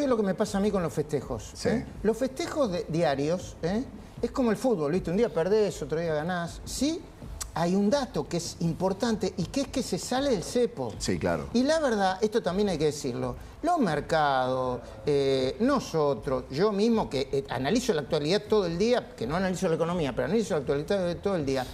qué es lo que me pasa a mí con los festejos? Sí. Los festejos diarios, es como el fútbol, ¿viste? Un día perdés, otro día ganás. Sí, hay un dato que es importante y que es que se sale del cepo. Sí, claro. Y la verdad, esto también hay que decirlo, los mercados, nosotros, yo mismo que analizo la actualidad todo el día, que no analizo la economía, pero analizo la actualidad todo el día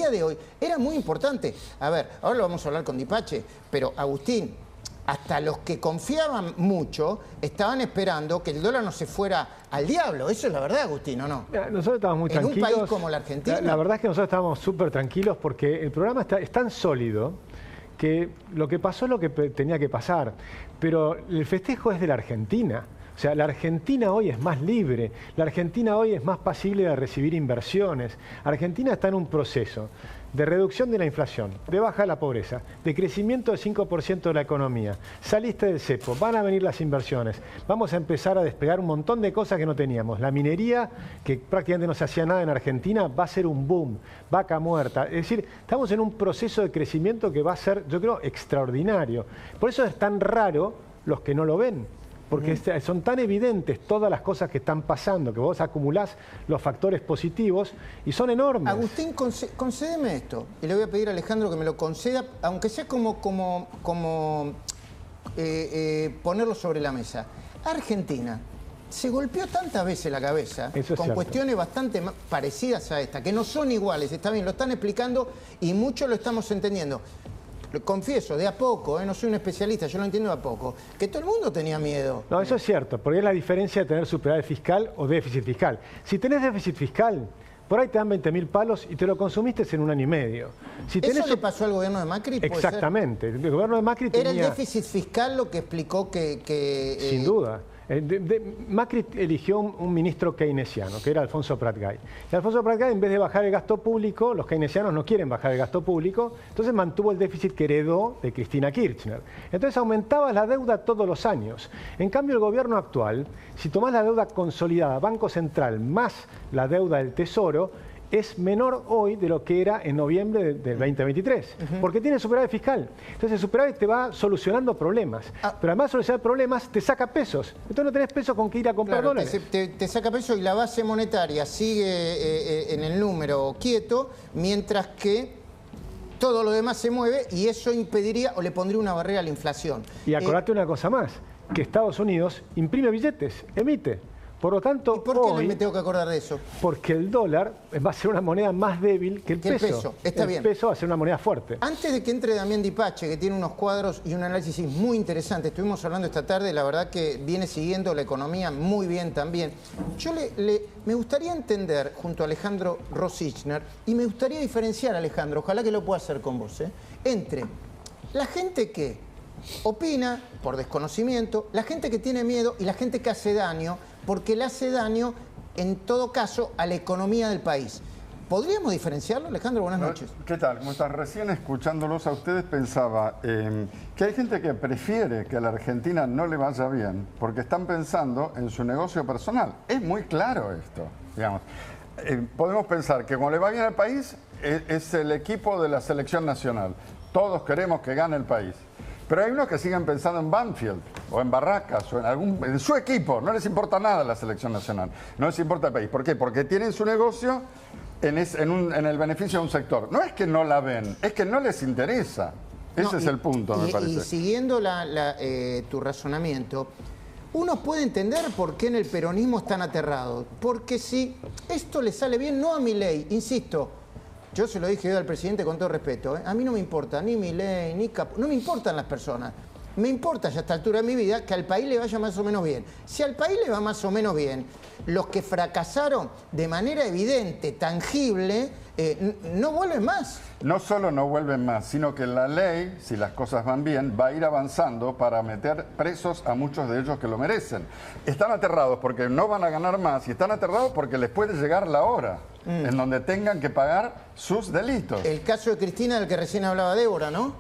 de hoy era muy importante. A ver, ahora lo vamos a hablar con Dipache, pero Agustín, hasta los que confiaban mucho estaban esperando que el dólar no se fuera al diablo. Eso es la verdad, Agustín, ¿o no? Nosotros estamos muy tranquilos. En un país como la Argentina. La verdad es que nosotros estábamos súper tranquilos porque el programa es tan sólido que lo que pasó es lo que tenía que pasar. Pero el festejo es de la Argentina. O sea, la Argentina hoy es más libre, la Argentina hoy es más pasible de recibir inversiones. Argentina está en un proceso de reducción de la inflación, de baja de la pobreza, de crecimiento del 5% de la economía. Saliste del cepo, van a venir las inversiones, vamos a empezar a despegar un montón de cosas que no teníamos. La minería, que prácticamente no se hacía nada en Argentina, va a ser un boom, vaca muerta. Es decir, estamos en un proceso de crecimiento que va a ser, yo creo, extraordinario. Por eso es tan raro los que no lo ven. Porque son tan evidentes todas las cosas que están pasando, que vos acumulás los factores positivos y son enormes. Agustín, concédeme esto. Y le voy a pedir a Alejandro que me lo conceda, aunque sea como ponerlo sobre la mesa. Argentina se golpeó tantas veces la cabeza con cuestiones bastante parecidas a esta, que no son iguales, está bien, lo están explicando y muchos lo estamos entendiendo. Confieso, de a poco, no soy un especialista, yo lo entiendo de a poco, que todo el mundo tenía miedo. No, eso es cierto, porque es la diferencia de tener superávit fiscal o déficit fiscal. Si tenés déficit fiscal, por ahí te dan 20.000 palos y te lo consumiste en un año y medio. Si tenés... ¿Eso le pasó al gobierno de Macri? Exactamente, el gobierno de Macri tenía... ¿Era el déficit fiscal lo que explicó que Sin duda. Macri eligió un ministro keynesiano, que era Alfonso Prat-Gay. Y Alfonso Prat-Gay, en vez de bajar el gasto público, los keynesianos no quieren bajar el gasto público, entonces mantuvo el déficit que heredó de Cristina Kirchner. Entonces aumentaba la deuda todos los años. En cambio, el gobierno actual, si tomás la deuda consolidada, Banco Central, más la deuda del Tesoro, es menor hoy de lo que era en noviembre del 2023, porque tiene superávit fiscal. Entonces el superávit te va solucionando problemas, pero además de solucionar problemas te saca pesos. Entonces no tenés pesos con que ir a comprar dólares. Te saca pesos y la base monetaria sigue en el número quieto, mientras que todo lo demás se mueve y eso impediría o le pondría una barrera a la inflación. Y acordate una cosa más, que Estados Unidos imprime billetes, emite. Por lo tanto, ¿y por qué me tengo que acordar de eso? Porque el dólar va a ser una moneda más débil que el peso. Está bien. El peso va a ser una moneda fuerte. Antes de que entre Damián Dipache, que tiene unos cuadros y un análisis muy interesante, estuvimos hablando esta tarde, la verdad que viene siguiendo la economía muy bien también. Yo me gustaría entender, junto a Alejandro Rosichner, y me gustaría diferenciar, Alejandro, ojalá que lo pueda hacer con vos, entre la gente que opina por desconocimiento, la gente que tiene miedo y la gente que hace daño, porque le hace daño, en todo caso, a la economía del país. ¿Podríamos diferenciarlo, Alejandro? Buenas noches. ¿Qué tal? Como estás recién escuchándolos a ustedes, pensaba que hay gente que prefiere que a la Argentina no le vaya bien porque están pensando en su negocio personal. Es muy claro esto, digamos. Podemos pensar que como le va bien al país, es el equipo de la selección nacional. Todos queremos que gane el país. Pero hay unos que siguen pensando en Banfield o en Barracas o en su equipo. No les importa nada la selección nacional. No les importa el país. ¿Por qué? Porque tienen su negocio en el beneficio de un sector. No es que no la ven, es que no les interesa. Ese es el punto, me parece. Y siguiendo tu razonamiento, uno puede entender por qué en el peronismo están aterrados. Porque si esto le sale bien, no a Milei, insisto. Yo se lo dije hoy al presidente con todo respeto. A mí no me importa ni Milei, ni Caputo, no me importan las personas. Me importa ya a esta altura de mi vida que al país le vaya más o menos bien. Si al país le va más o menos bien, los que fracasaron de manera evidente, tangible, no vuelven más. No solo no vuelven más, sino que la ley, si las cosas van bien, va a ir avanzando para meter presos a muchos de ellos que lo merecen. Están aterrados porque no van a ganar más y están aterrados porque les puede llegar la hora en donde tengan que pagar sus delitos. El caso de Cristina, del que recién hablaba Débora, ¿no?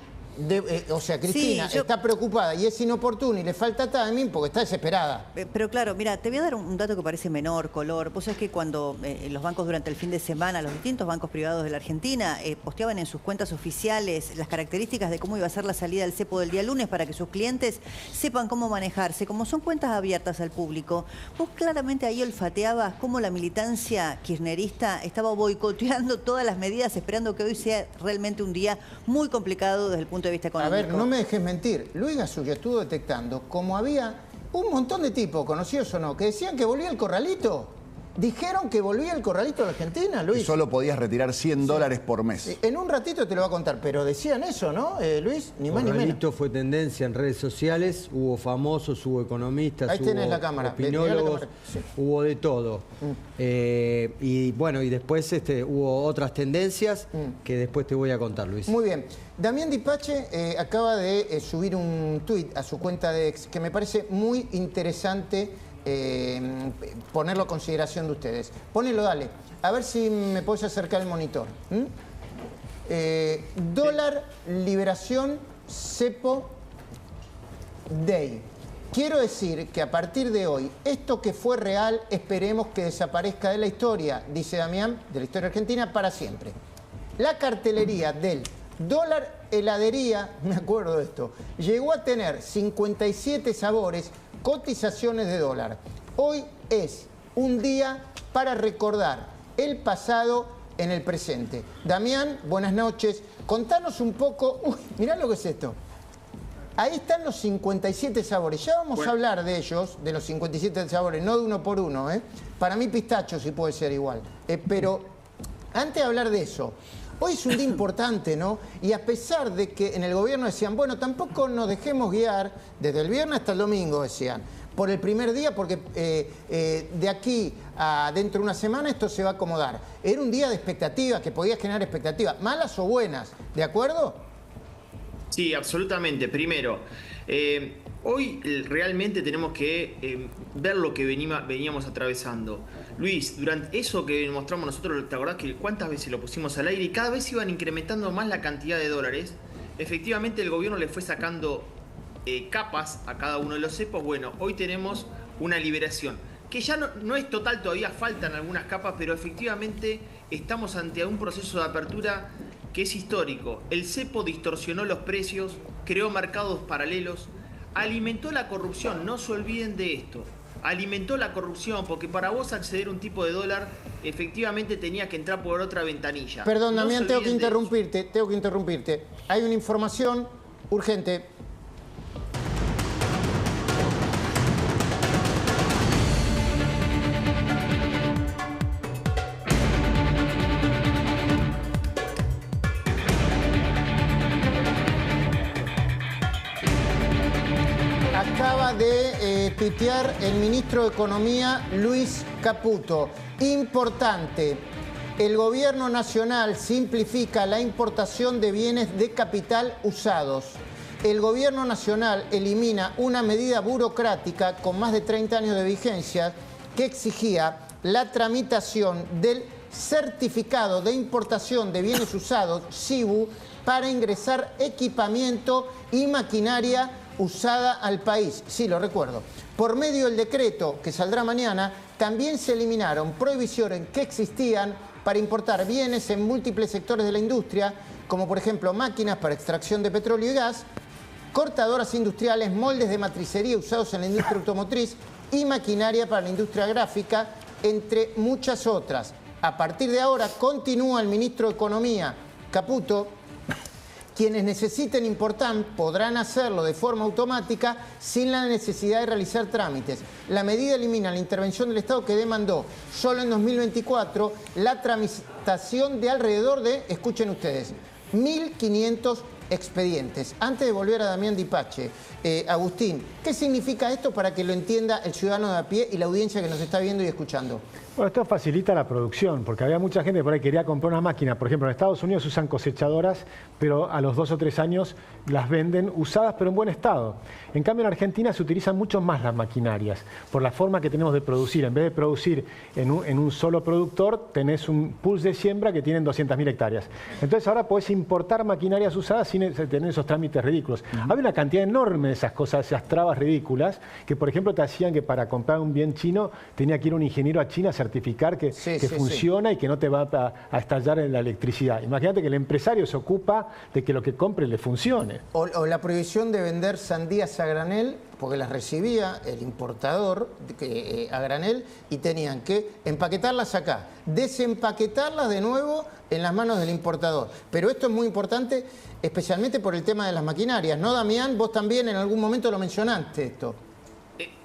o sea, Cristina está preocupada y es inoportuna y le falta timing porque está desesperada. Pero claro, mira, te voy a dar un dato que parece menor, color. Vos sabés que cuando los bancos durante el fin de semana, los distintos bancos privados de la Argentina, posteaban en sus cuentas oficiales las características de cómo iba a ser la salida del cepo del día lunes para que sus clientes sepan cómo manejarse. Como son cuentas abiertas al público, vos claramente ahí olfateabas cómo la militancia kirchnerista estaba boicoteando todas las medidas, esperando que hoy sea realmente un día muy complicado desde el punto de vista económico. A ver, no me dejes mentir. Luis Gasulla estuvo detectando como había un montón de tipos, conocidos o no, que decían que volvía el corralito. Dijeron que volvía el corralito a la Argentina, Luis. Y solo podías retirar $100 por mes. En un ratito te lo voy a contar, pero decían eso, ¿no, Luis? Ni más ni menos. Corralito fue tendencia en redes sociales, hubo famosos, hubo economistas, Ahí tenés hubo la cámara. opinólogos, Sí. hubo de todo. Y bueno, y después hubo otras tendencias que después te voy a contar, Luis. Muy bien. Damián Dipache acaba de subir un tuit a su cuenta de ex que me parece muy interesante ponerlo a consideración de ustedes. Ponelo, dale. A ver si me puedes acercar el monitor. Dólar, liberación, cepo, day. Quiero decir que a partir de hoy, esto que fue real, esperemos que desaparezca de la historia, dice Damián, de la historia argentina, para siempre. La cartelería del dólar heladería, me acuerdo de esto, llegó a tener 57 sabores, cotizaciones de dólar. Hoy es un día para recordar el pasado en el presente. Damián, buenas noches. Contanos un poco... Uy, mirá lo que es esto. Ahí están los 57 sabores. Ya vamos a hablar de ellos, de los 57 sabores, no de uno por uno. Para mí pistacho sí puede ser igual. Pero antes de hablar de eso... Hoy es un día importante, ¿no? Y a pesar de que en el gobierno decían, bueno, tampoco nos dejemos guiar, desde el viernes hasta el domingo decían, por el primer día, porque de aquí a dentro de una semana esto se va a acomodar. Era un día de expectativas, que podía generar expectativas, malas o buenas, ¿de acuerdo? Sí, absolutamente. Primero, hoy realmente tenemos que ver lo que veníamos atravesando. Luis, durante eso que mostramos nosotros, ¿te acordás que cuántas veces lo pusimos al aire y cada vez iban incrementando más la cantidad de dólares? Efectivamente el gobierno le fue sacando capas a cada uno de los cepos. Bueno, hoy tenemos una liberación, que ya no es total, todavía faltan algunas capas, pero efectivamente estamos ante un proceso de apertura que es histórico. El cepo distorsionó los precios, creó mercados paralelos, alimentó la corrupción, no se olviden de esto. Alimentó la corrupción porque para vos acceder a un tipo de dólar efectivamente tenía que entrar por otra ventanilla. Perdón, No Damián, se tengo que olviden interrumpirte. Hay una información urgente. Acaba de tuitear el ministro de Economía, Luis Caputo. Importante, el gobierno nacional simplifica la importación de bienes de capital usados. El gobierno nacional elimina una medida burocrática con más de 30 años de vigencia que exigía la tramitación del certificado de importación de bienes usados, CIBU, para ingresar equipamiento y maquinaria usada al país. Sí, lo recuerdo. Por medio del decreto que saldrá mañana, también se eliminaron prohibiciones que existían para importar bienes en múltiples sectores de la industria, como por ejemplo máquinas para extracción de petróleo y gas, cortadoras industriales, moldes de matricería usados en la industria automotriz y maquinaria para la industria gráfica, entre muchas otras. A partir de ahora, continúa el ministro de Economía, Caputo. Quienes necesiten importar podrán hacerlo de forma automática sin la necesidad de realizar trámites. La medida elimina la intervención del Estado que demandó solo en 2024 la tramitación de alrededor de, escuchen ustedes, 1.500 expedientes. Antes de volver a Damián Dipache, Agustín, ¿qué significa esto para que lo entienda el ciudadano de a pie y la audiencia que nos está viendo y escuchando? Bueno, esto facilita la producción, porque había mucha gente que por ahí quería comprar una máquina. Por ejemplo, en Estados Unidos usan cosechadoras, pero a los 2 o 3 años las venden usadas, pero en buen estado. En cambio, en Argentina se utilizan mucho más las maquinarias, por la forma que tenemos de producir. En vez de producir en un solo productor, tenés un pools de siembra que tienen 200.000 hectáreas. Entonces ahora podés importar maquinarias usadas sin sin tener esos trámites ridículos. Había una cantidad enorme de esas cosas, esas trabas ridículas, que por ejemplo te hacían que para comprar un bien chino tenía que ir un ingeniero a China a certificar que funciona y que no te va a estallar en la electricidad. Imagínate que el empresario se ocupa de que lo que compre le funcione. O la prohibición de vender sandías a granel, porque las recibía el importador a granel y tenían que empaquetarlas acá, desempaquetarlas de nuevo en las manos del importador. Pero esto es muy importante, especialmente por el tema de las maquinarias, ¿no, Damián? Vos también en algún momento lo mencionaste esto.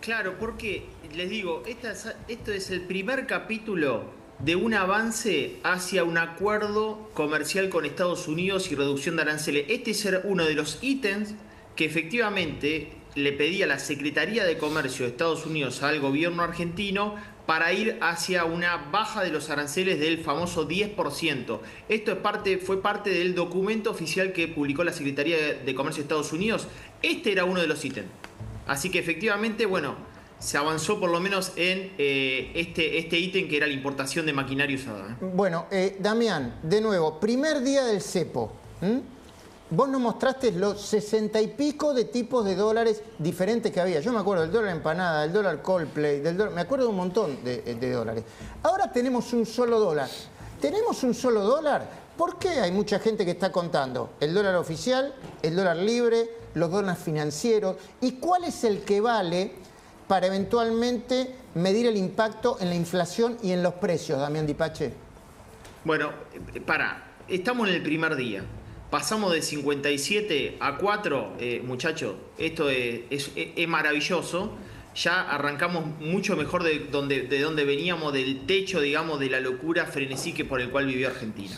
Claro, porque les digo, esto es el primer capítulo de un avance hacia un acuerdo comercial con Estados Unidos y reducción de aranceles. Este es uno de los ítems que efectivamente le pedía la Secretaría de Comercio de Estados Unidos al gobierno argentino para ir hacia una baja de los aranceles del famoso 10%. Esto fue parte del documento oficial que publicó la Secretaría de Comercio de Estados Unidos. Este era uno de los ítems. Así que efectivamente, bueno, se avanzó por lo menos en este ítem que era la importación de maquinaria usada. Bueno, Damián, de nuevo, primer día del cepo. Vos nos mostraste los 60 y pico de tipos de dólares diferentes que había. Yo me acuerdo del dólar empanada, del dólar Coldplay, me acuerdo de un montón de dólares. Ahora tenemos un solo dólar. ¿Tenemos un solo dólar? ¿Por qué hay mucha gente que está contando el dólar oficial, el dólar libre, los dólares financieros? ¿Y cuál es el que vale para eventualmente medir el impacto en la inflación y en los precios, Damián Dipache? Bueno, estamos en el primer día. Pasamos de 57 a 4, muchachos, esto es maravilloso. Ya arrancamos mucho mejor de donde veníamos, del techo, digamos, de la locura frenesí por el cual vivió Argentina.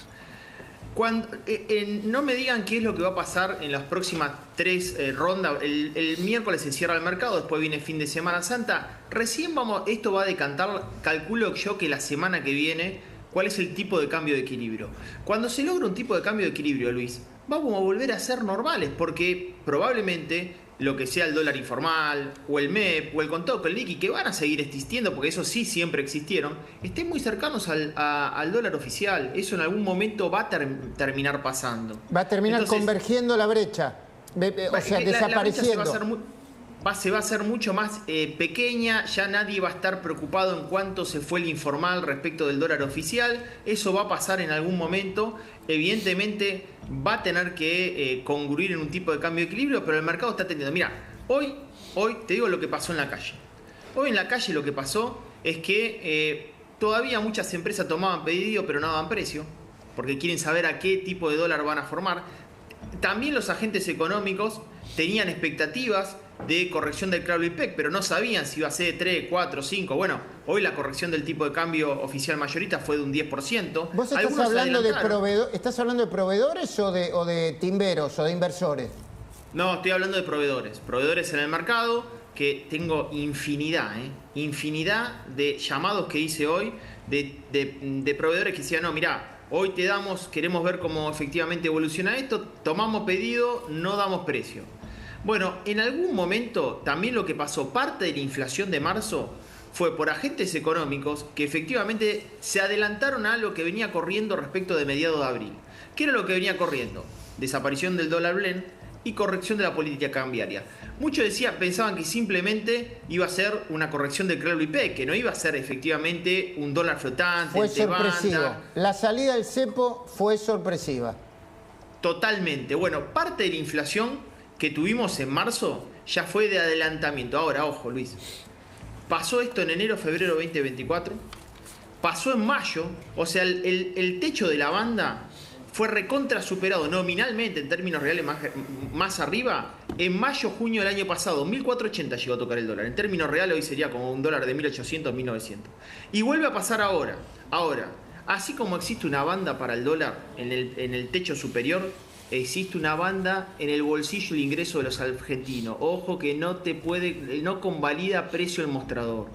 No me digan qué es lo que va a pasar en las próximas 3 rondas. El miércoles se cierra el mercado, después viene fin de Semana Santa. Recién esto va a decantar, calculo yo que la semana que viene, cuál es el tipo de cambio de equilibrio. Cuando se logra un tipo de cambio de equilibrio, Luis, vamos a volver a ser normales, porque probablemente lo que sea el dólar informal, o el MEP, o el contado con liqui, que van a seguir existiendo, porque eso sí siempre existieron, estén muy cercanos al dólar oficial. Eso en algún momento va a terminar pasando. Va a terminar convergiendo la brecha, o sea, desapareciendo. Se va a hacer mucho más pequeña, ya nadie va a estar preocupado en cuánto se fue el informal respecto del dólar oficial. Eso va a pasar en algún momento. Evidentemente va a tener que congruir en un tipo de cambio de equilibrio, pero el mercado está teniendo. Mira, hoy te digo lo que pasó en la calle. Hoy en la calle lo que pasó es que todavía muchas empresas tomaban pedido pero no daban precio, porque quieren saber a qué tipo de dólar van a formar. También los agentes económicos tenían expectativas de corrección del Crowley Peck, pero no sabían si iba a ser 3, 4, 5. Bueno, hoy la corrección del tipo de cambio oficial mayorista fue de un 10%. ¿Vos estás hablando de proveedores o de timberos o de inversores? No, estoy hablando de proveedores. Proveedores en el mercado, que tengo infinidad de llamados que hice hoy de proveedores que decían, no, mirá, hoy queremos ver cómo efectivamente evoluciona esto, tomamos pedido, no damos precio. Bueno, en algún momento también lo que pasó, parte de la inflación de marzo fue por agentes económicos que efectivamente se adelantaron a lo que venía corriendo respecto de mediados de abril. ¿Qué era lo que venía corriendo? Desaparición del dólar blend y corrección de la política cambiaria. Muchos pensaban que simplemente iba a ser una corrección del Crowley Peck, que no iba a ser efectivamente un dólar flotante. Fue sorpresivo. La salida del cepo fue sorpresiva. Totalmente. Bueno, parte de la inflación que tuvimos en marzo ya fue de adelantamiento. Ahora, ojo, Luis. Pasó esto en enero, febrero 2024. Pasó en mayo. O sea, el techo de la banda fue recontra superado nominalmente en términos reales más arriba. En mayo, junio del año pasado, 1.480 llegó a tocar el dólar. En términos reales hoy sería como un dólar de 1.800, 1.900. Y vuelve a pasar ahora. Ahora, así como existe una banda para el dólar en el techo superior, existe una banda en el bolsillo el ingreso de los argentinos. Ojo que no convalida precio el mostrador.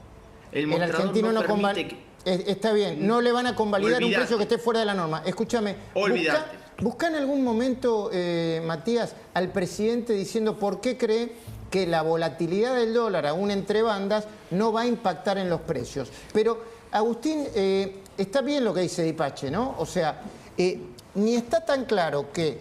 El argentino no permite está bien, no le van a convalidar un precio que esté fuera de la norma. Escúchame, busca en algún momento, Matías, al presidente diciendo por qué cree que la volatilidad del dólar, aún entre bandas, no va a impactar en los precios. Pero, Agustín, está bien lo que dice Dipache, ¿no? O sea, ni está tan claro que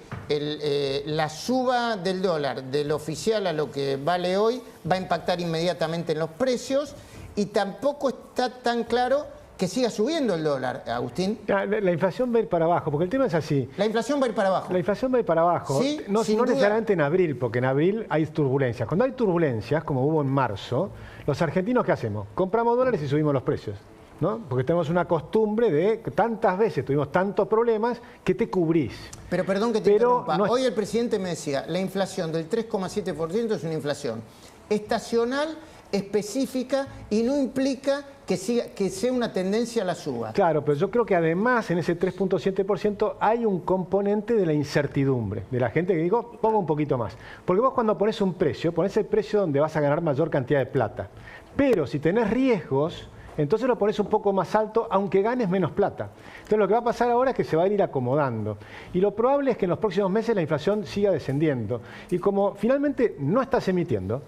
la suba del dólar del oficial a lo que vale hoy va a impactar inmediatamente en los precios y tampoco está tan claro que siga subiendo el dólar, Agustín. La inflación va a ir para abajo, porque el tema es así. La inflación va a ir para abajo. La inflación va a ir para abajo. Sí, no duda. necesariamente en abril, porque en abril hay turbulencias. Cuando hay turbulencias, como hubo en marzo, los argentinos, ¿qué hacemos? Compramos dólares y subimos los precios, ¿no? Porque tenemos una costumbre de que tantas veces tuvimos tantos problemas que te cubrís. Pero perdón que te interrumpa. No es... Hoy el presidente me decía, la inflación del 3,7% es una inflación estacional, específica y no implica que sea una tendencia a la suba. Claro, pero yo creo que además en ese 3.7% hay un componente de la incertidumbre, de la gente que digo, ponga un poquito más. Porque vos cuando pones un precio, pones el precio donde vas a ganar mayor cantidad de plata. Pero si tenés riesgos, entonces lo pones un poco más alto, aunque ganes menos plata. Entonces lo que va a pasar ahora es que se va a ir acomodando. Y lo probable es que en los próximos meses la inflación siga descendiendo. Y como finalmente no estás emitiendo,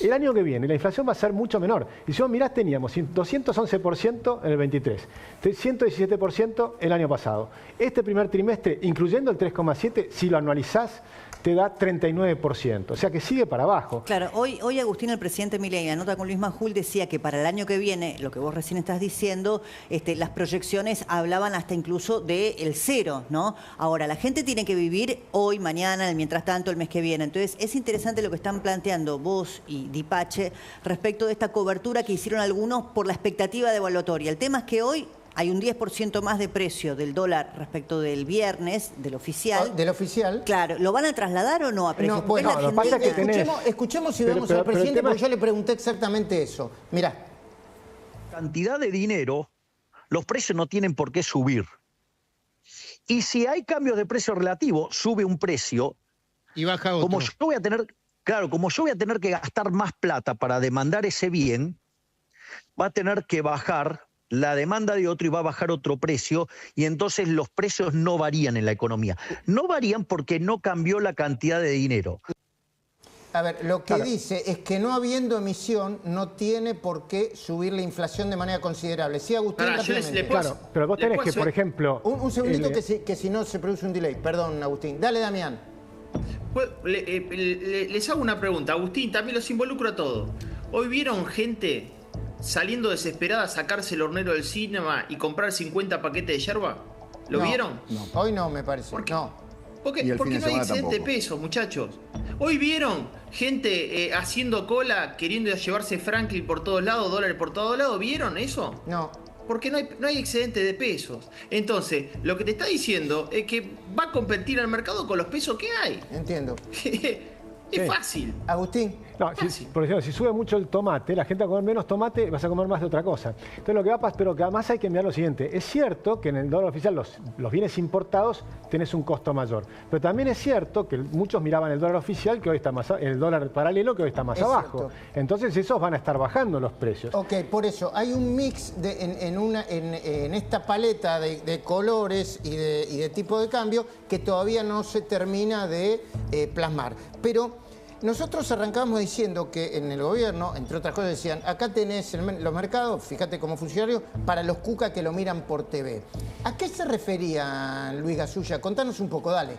el año que viene la inflación va a ser mucho menor. Y si vos mirás, teníamos 211% en el 23, 117% el año pasado. Este primer trimestre, incluyendo el 3,7%, si lo anualizás, te da 39%. O sea que sigue para abajo. Claro, hoy Agustín, el presidente Milei, en la nota con Luis Majul, decía que para el año que viene, lo que vos recién estás diciendo, las proyecciones hablaban hasta incluso del cero, ¿no? Ahora, la gente tiene que vivir hoy, mañana, el mientras tanto, el mes que viene. Entonces, es interesante lo que están planteando vos y Dipache respecto de esta cobertura que hicieron algunos por la expectativa devaluatoria. El tema es que hoy hay un 10% más de precio del dólar respecto del viernes, del oficial. ¿Del oficial? Claro, ¿lo van a trasladar o no a precios? No, bueno, lo que pasa es que tenés... escuchemos y vemos al presidente, porque yo le pregunté exactamente eso. Mirá. Cantidad de dinero, los precios no tienen por qué subir. Y si hay cambios de precio relativo, sube un precio. Y baja otro. Como yo voy a tener, claro, como yo voy a tener que gastar más plata para demandar ese bien, va a tener que bajar la demanda de otro y va a bajar otro precio, y entonces los precios no varían en la economía. No varían porque no cambió la cantidad de dinero. A ver, lo que dice es que no habiendo emisión no tiene por qué subir la inflación de manera considerable. Sí, Agustín, claro, pero vos tenés que, por ejemplo... Un segundito que si no se produce un delay. Perdón, Agustín. Dale, Damián. Les hago una pregunta. Agustín, también los involucro a todos. ¿Hoy vieron gente saliendo desesperada a sacarse el hornero del cinema y comprar 50 paquetes de yerba? ¿Lo vieron? No, hoy no, me parece. ¿Por qué? No. Porque no hay excedente de pesos, muchachos. Hoy vieron gente haciendo cola, queriendo llevarse Franklin por todos lados, dólares por todos lados. ¿Vieron eso? No. Porque no hay excedente de pesos. Entonces, lo que te está diciendo es que va a competir al mercado con los pesos que hay. Entiendo. Es fácil. Agustín. No, por ejemplo, si sube mucho el tomate, la gente va a comer menos tomate, vas a comer más de otra cosa. Entonces lo que va a pasar, pero que además hay que mirar lo siguiente. Es cierto que en el dólar oficial los bienes importados tenés un costo mayor. Pero también es cierto que muchos miraban el dólar oficial, que hoy está más el dólar paralelo, que hoy está más abajo. Cierto. Entonces esos van a estar bajando los precios. Ok, por eso hay un mix en esta paleta de colores y de tipo de cambio que todavía no se termina de plasmar. Pero nosotros arrancamos diciendo que en el gobierno, entre otras cosas, decían, acá tenés los mercados, fíjate como funcionario, para los cuca que lo miran por TV. ¿A qué se refería Luis Gasulla? Contanos un poco, dale.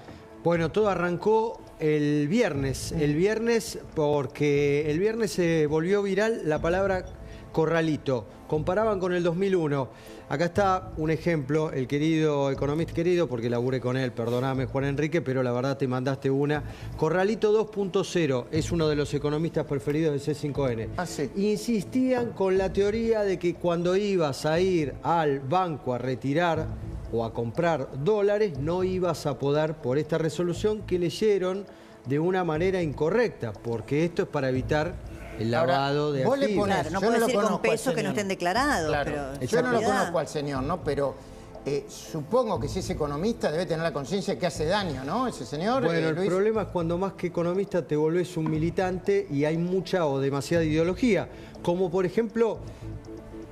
Bueno, todo arrancó el viernes. El viernes, porque el viernes se volvió viral la palabra corralito. Comparaban con el 2001. Acá está un ejemplo, el querido economista, querido, porque laburé con él, perdóname Juan Enrique, pero la verdad te mandaste una. Corralito 2.0 es uno de los economistas preferidos de C5N. Ah, sí. Insistían con la teoría de que cuando ibas a ir al banco a retirar o a comprar dólares, no ibas a poder, por esta resolución que leyeron de una manera incorrecta, porque esto es para evitar el lavado de activos. Claro, no puedes ir con pesos que no estén declarados. Claro. Pero yo no lo conozco al señor, ¿no? Pero supongo que si es economista debe tener la conciencia que hace daño, ¿no? Ese señor. Bueno, el Luis. problema es cuando más que economista te volvés un militante y hay mucha o demasiada ideología. Como por ejemplo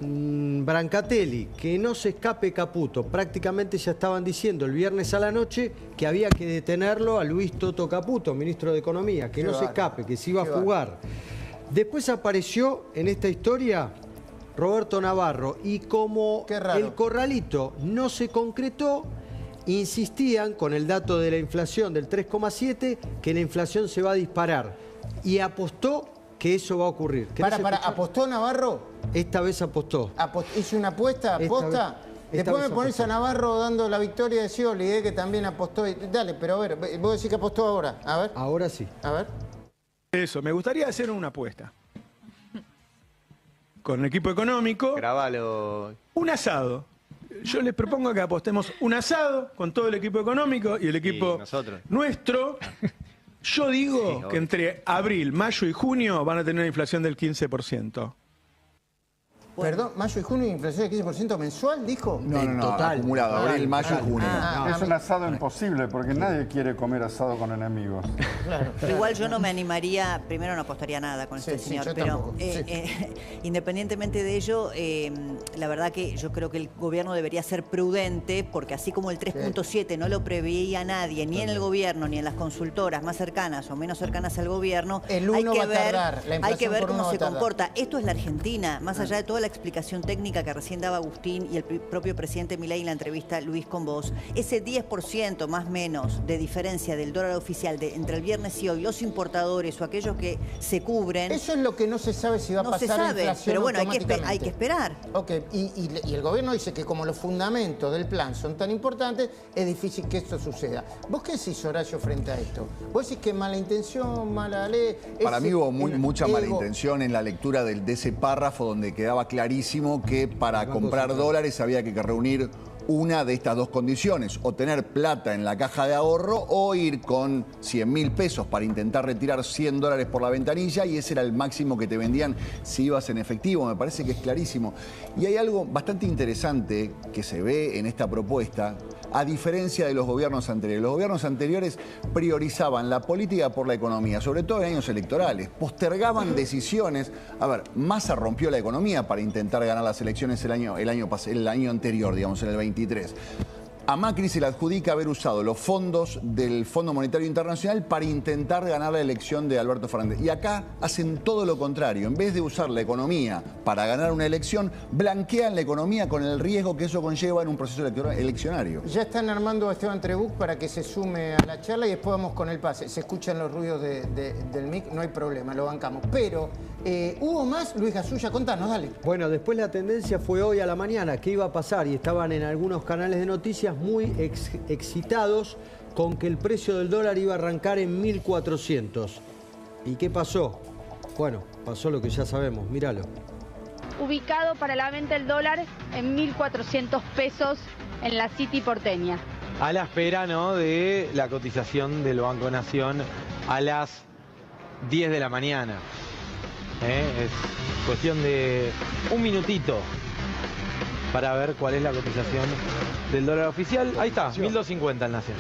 Brancatelli, que no se escape Caputo. Prácticamente ya estaban diciendo el viernes a la noche que había que detenerlo a Luis Toto Caputo, ministro de Economía, que no se escape, que se iba a fugar. Después apareció en esta historia Roberto Navarro y como el corralito no se concretó, insistían con el dato de la inflación del 3,7 que la inflación se va a disparar. Y apostó que eso va a ocurrir. ¿Apostó Navarro? Esta vez apostó. ¿Hizo una apuesta? ¿Aposta? Después me pones a Navarro dando la victoria de Scioli, que también apostó. Dale, pero a ver, vos decís que apostó ahora. A ver. Ahora sí. A ver. Eso, me gustaría hacer una apuesta. Con el equipo económico. Grabalo. Un asado. Yo les propongo que apostemos un asado con todo el equipo económico y el equipo nuestro. Yo digo que entre abril, mayo y junio van a tener una inflación del 15%. Perdón, mayo y junio, inflación del 15% mensual, dijo. No, total. Acumulado, abril, mayo y junio. Es un asado imposible, porque nadie quiere comer asado con enemigos. Claro. Igual yo no me animaría, primero no apostaría nada con este señor, yo pero independientemente de ello, la verdad que yo creo que el gobierno debería ser prudente, porque así como el 3.7 no lo preveía nadie, ni en el gobierno, ni en las consultoras más cercanas o menos cercanas al gobierno, el uno va a tardar, la hay que ver por cómo se va a tardar. comporta. Esto es la Argentina, más allá de toda la explicación técnica que recién daba Agustín y el propio presidente Milei en la entrevista Luis con vos, ese 10% más o menos de diferencia del dólar oficial entre el viernes y hoy, los importadores o aquellos que se cubren. Eso es lo que no se sabe si va a pasar. No se sabe, inflación pero bueno, automáticamente. hay que esperar. Ok, y el gobierno dice que como los fundamentos del plan son tan importantes, es difícil que esto suceda. ¿Vos qué decís, Horacio, frente a esto? ¿Vos decís que mala intención, mala ley? Para mí hubo mucha mala intención en la lectura de ese párrafo donde quedaba clarísimo que para comprar dólares había que reunir una de estas dos condiciones, o tener plata en la caja de ahorro o ir con 100.000 pesos para intentar retirar 100 dólares por la ventanilla, y ese era el máximo que te vendían si ibas en efectivo. Me parece que es clarísimo. Y hay algo bastante interesante que se ve en esta propuesta, a diferencia de los gobiernos anteriores. Los gobiernos anteriores priorizaban la política por la economía, sobre todo en años electorales. Postergaban decisiones. A ver, Massa rompió la economía para intentar ganar las elecciones el año anterior, digamos, en el 23. A Macri se le adjudica haber usado los fondos del Fondo Monetario Internacional para intentar ganar la elección de Alberto Fernández. Y acá hacen todo lo contrario. En vez de usar la economía para ganar una elección, blanquean la economía con el riesgo que eso conlleva en un proceso eleccionario. Ya están armando a Esteban Trebuch para que se sume a la charla y después vamos con el pase. Se escuchan los ruidos del mic, no hay problema, lo bancamos. Pero, ¿hubo más? Luis Gasulla, contanos, dale. Bueno, después la tendencia fue hoy a la mañana. ¿Qué iba a pasar? Y estaban en algunos canales de noticias muy excitados con que el precio del dólar iba a arrancar en 1.400. ¿Y qué pasó? Bueno, pasó lo que ya sabemos, míralo. Ubicado para la venta el dólar en 1.400 pesos en la City porteña. A la espera, ¿no?, de la cotización del Banco Nación a las 10 de la mañana. Es cuestión de un minutito para ver cuál es la cotización del dólar oficial. Ahí está, 1.250 el Nación.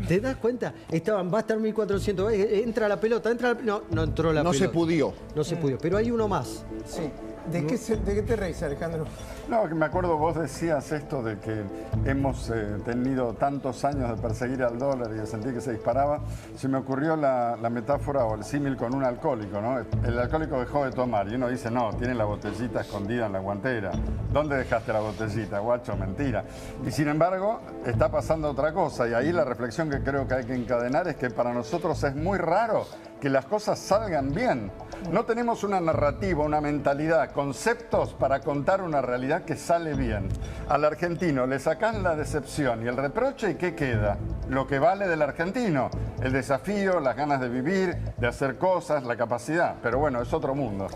¿Te das cuenta? Va a estar 1.400. Entra la pelota, No, no entró la pelota. No se pudió. No se pudió, pero hay uno más. Sí. ¿De qué te reís, Alejandro? No, que me acuerdo, vos decías esto de que hemos tenido tantos años de perseguir al dólar y de sentir que se disparaba. Se me ocurrió la metáfora o el símil con un alcohólico, ¿no? El alcohólico dejó de tomar y uno dice, no, tiene la botellita escondida en la guantera. ¿Dónde dejaste la botellita, guacho? Mentira. Y sin embargo, está pasando otra cosa, y ahí la reflexión que creo que hay que encadenar es que para nosotros es muy raro que las cosas salgan bien. No tenemos una narrativa, una mentalidad, conceptos para contar una realidad que sale bien. Al argentino le sacan la decepción y el reproche, ¿y qué queda? Lo que vale del argentino, el desafío, las ganas de vivir, de hacer cosas, la capacidad. Pero bueno, es otro mundo.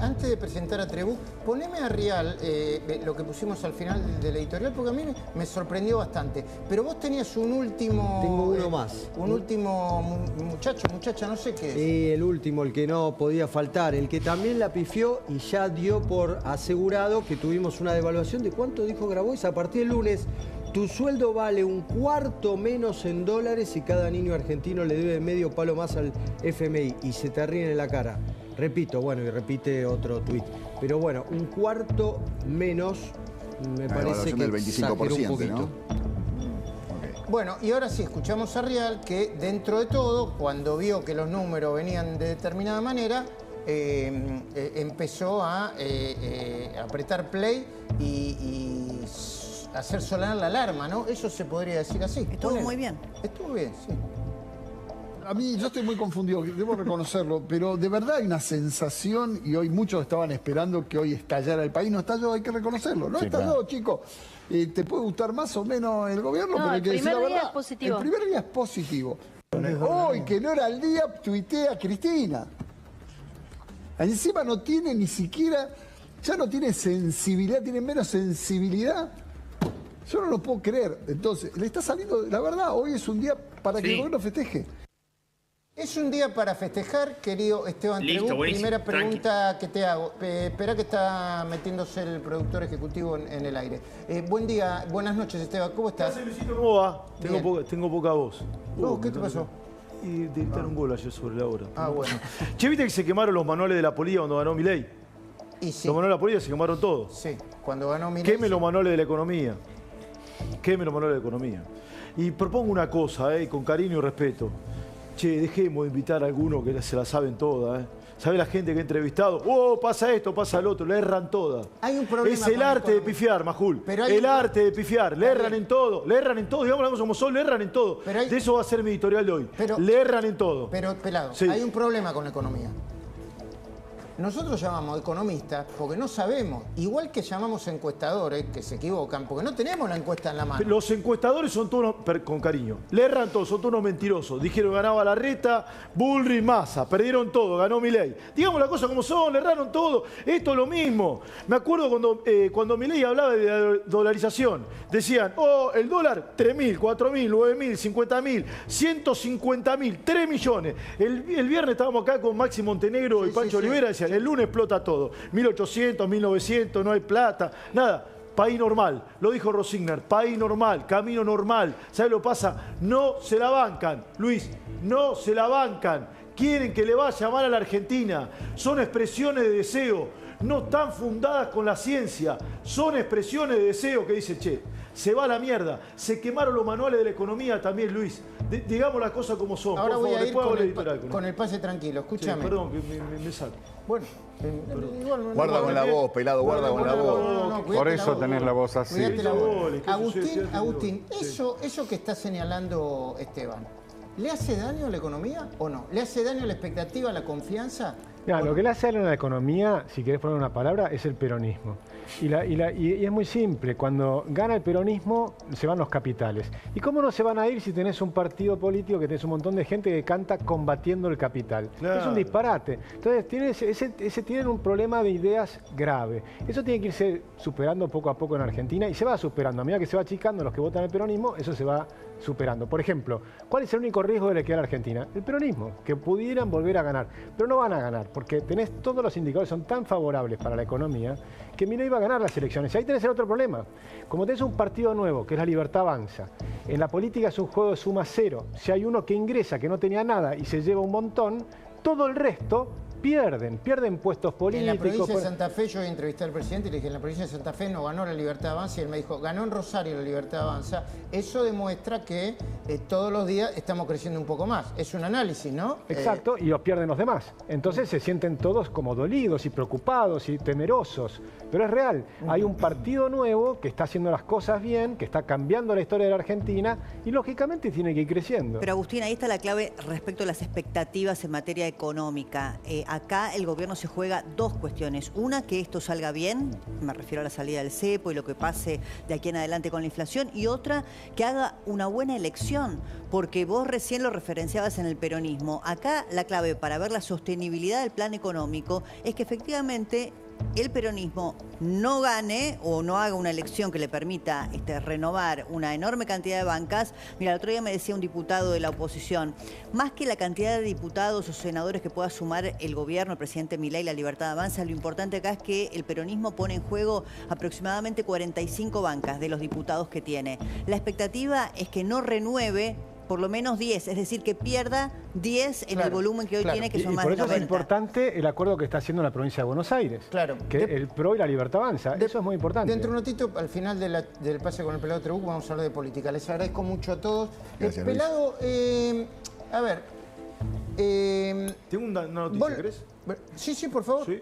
Antes de presentar a Trebuch, poneme a Rial lo que pusimos al final del editorial, porque a mí me sorprendió bastante. Pero vos tenías un último... Tengo uno más. Un último muchacha, no sé qué es. Sí, el último, el que no podía faltar, el que también la pifió y ya dio por asegurado que tuvimos una devaluación de ¿cuánto dijo Grabois? A partir del lunes, tu sueldo vale un cuarto menos en dólares y cada niño argentino le debe medio palo más al FMI y se te ríen en la cara. Repito, bueno, y repite otro tuit. Pero bueno, un cuarto menos me parece que del 25%, un poquito. ¿no? Bueno, y ahora sí, escuchamos a Rial que dentro de todo, cuando vio que los números venían de determinada manera, empezó a apretar play y hacer sonar la alarma, ¿no? Eso se podría decir así. Estuvo muy bien. Estuvo bien, sí. A mí, yo estoy muy confundido, debo reconocerlo, pero de verdad hay una sensación, y hoy muchos estaban esperando que hoy estallara el país. No estalló, hay que reconocerlo. No estalló, chicos. Te puede gustar más o menos el gobierno, pero hay que decir la verdad. El primer día es positivo. El primer día es positivo. Hoy, que no era el día, tuiteé a Cristina. Encima no tiene ni siquiera, ya no tiene sensibilidad, tiene menos sensibilidad. Yo no lo puedo creer. Entonces, le está saliendo, la verdad, hoy es un día para que el gobierno festeje. Es un día para festejar, querido Esteban Trebú. Primera pregunta que te hago. Espera que está metiéndose el productor ejecutivo en el aire. Buen día, buenas noches, Esteban. ¿Cómo estás? ¿Qué haces, Luisito? ¿Cómo va? Tengo poca voz. ¿Qué te pasó? Y dictar un gol ayer sobre la hora. Ah, bueno. Che, ¿viste que se quemaron los manuales de la política cuando ganó Milei? Y sí. Los manuales de la política se quemaron todos. Sí, cuando ganó Milei. Queme los manuales de la economía. Queme los manuales de la economía. Y propongo una cosa, con cariño y respeto. Che, dejemos de invitar a algunos que se la saben todas, ¿Sabe la gente que ha entrevistado? ¡Oh, pasa esto, pasa lo otro! Le erran todas. Hay un problema. Es el arte de pifiar, Majul. El arte de pifiar. Le erran en todo. Le erran en todo. Digamos las cosas como son, le erran en todo. De eso va a ser mi editorial de hoy. Le erran en todo. Pero, Pelado, hay un problema con la economía. Nosotros llamamos economistas porque no sabemos, igual que llamamos encuestadores que se equivocan, porque no tenemos la encuesta en la mano. Los encuestadores son todos con cariño, le erran todos, son todos unos mentirosos. Dijeron ganaba Larreta, Bullrich, Massa, perdieron todo, ganó Milei. Digamos las cosas como son, le erraron todo. Esto es lo mismo. Me acuerdo cuando Milei hablaba de la dolarización, decían, el dólar 3.000, 4.000, 9.000, 50.000, 150.000, 3 millones. El viernes estábamos acá con Maxi Montenegro y Pancho Olivera, decían, el lunes explota todo. 1.800, 1.900, no hay plata, nada. País normal, lo dijo Rossigner, país normal, camino normal. ¿Sabes lo que pasa? No se la bancan, Luis, no se la bancan. Quieren que le vaya mal a la Argentina. Son expresiones de deseo, no están fundadas con la ciencia. Son expresiones de deseo que dice, che, se va a la mierda. Se quemaron los manuales de la economía también, Luis. Digamos las cosas como son. Ahora por voy favor, a ir con el pase tranquilo, escúchame. Sí, perdón, que me saco. Bueno, guarda con la voz, Pelado, guarda con la voz. Por eso tenés la voz así. Agustín, eso que está señalando Esteban, ¿le hace daño a la economía o no? ¿Le hace daño a la expectativa, a la confianza? Mira, lo que le hace daño a la economía, si querés poner una palabra, es el peronismo. Y es muy simple, cuando gana el peronismo se van los capitales. ¿Y cómo no se van a ir si tenés un partido político que tenés un montón de gente que canta combatiendo el capital? Claro. Es un disparate. Entonces tienen un problema de ideas grave. Eso tiene que irse superando poco a poco en Argentina y se va superando. A medida que se va achicando los que votan el peronismo, eso se va superando. Por ejemplo, ¿cuál es el único riesgo de que a la Argentina? El peronismo, que pudieran volver a ganar. Pero no van a ganar, porque tenés todos los indicadores son tan favorables para la economía que Milei va a ganar las elecciones. Y ahí tenés el otro problema. Como tenés un partido nuevo, que es la Libertad Avanza, en la política es un juego de suma cero. Si hay uno que ingresa, que no tenía nada y se lleva un montón, todo el resto pierden puestos políticos. En la provincia de Santa Fe, yo entrevisté al presidente y le dije, en la provincia de Santa Fe no ganó la Libertad Avanza, y él me dijo, ganó en Rosario la Libertad Avanza. Eso demuestra que todos los días estamos creciendo un poco más. Es un análisis, ¿no? Exacto, y los pierden los demás. Entonces se sienten todos como dolidos y preocupados y temerosos. Pero es real, hay un partido nuevo que está haciendo las cosas bien, que está cambiando la historia de la Argentina y lógicamente tiene que ir creciendo. Pero Agustín, ahí está la clave respecto a las expectativas en materia económica. Acá el gobierno se juega dos cuestiones. Una, que esto salga bien, me refiero a la salida del cepo y lo que pase de aquí en adelante con la inflación. Y otra, que haga una buena elección, porque vos recién lo referenciabas en el peronismo. Acá la clave para ver la sostenibilidad del plan económico es que efectivamente el peronismo no gane o no haga una elección que le permita renovar una enorme cantidad de bancas. Mira, el otro día me decía un diputado de la oposición, más que la cantidad de diputados o senadores que pueda sumar el gobierno, el presidente Milei, la Libertad Avanza, lo importante acá es que el peronismo pone en juego aproximadamente 45 bancas de los diputados que tiene. La expectativa es que no renueve por lo menos 10, es decir, que pierda 10 en el volumen que hoy tiene, que son más de 90. Por eso es importante el acuerdo que está haciendo la provincia de Buenos Aires, que el PRO y la Libertad Avanza, eso es muy importante. Dentro de un ratito, al final del pase con el Pelado Trebú, vamos a hablar de política. Les agradezco mucho a todos. Gracias, Pelado, a ver... Tengo una noticia, ¿crees? Sí, por favor. Sí.